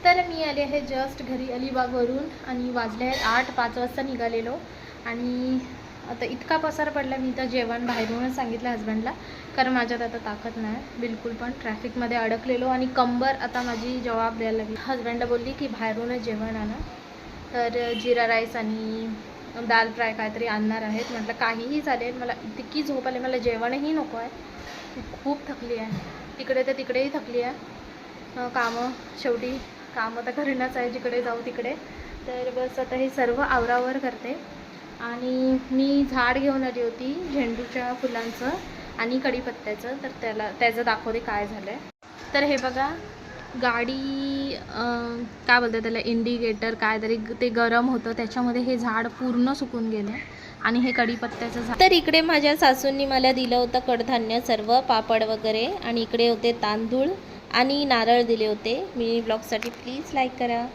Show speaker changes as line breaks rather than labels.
तर मी आले आहे जस्ट घरी अलिबागवरून आणि वाजले आहेत 8. 5 वाजता निघालेलो आणि आता इतका पसार पडला. मी तर जेवण बाहेरूनच सांगितलं हजबंडला, कारण माझ्यात आता ताकद नाही बिलकुल पण. ट्रॅफिकमध्ये अडकलेलो आणि कंबर आता माझी जवाब द्यायला लागली. हजबंडला बोलली की बाहेरूनच जेवण आणा, तर जिरा राईस आणि दाल फ्राय काहीतरी आणणार आहेत. म्हटलं काहीही चालेल, मला इतकी झोप आली, मला जेवणही नको आहे, मी खूप थकली आहे. तिकडे तर तिकडेही थकली आहे. कामं शेवटी कामं तर करणंच आहे जिकडे जाऊ तिकडे. तर बस आता हे सर्व आवरावर करते. आणि मी झाड घेऊन आली होती झेंडूच्या फुलांचं आणि कढीपत्त्याचं, तर त्याचं दाखवते काय झालं आहे. तर हे बघा, गाडी काय बोलतात त्याला, इंडिकेटर काहीतरी ते गरम होतं, त्याच्यामध्ये हे झाड पूर्ण सुकून गेलं आणि हे कढीपत्त्याचं झाड. तर इकडे माझ्या सासूंनी मला दिलं होतं कडधान्य सर्व, पापड वगैरे, आणि इकडे होते तांदूळ आणि नारळ दिले होते. मी ब्लॉगसाठी प्लीज लाईक करा.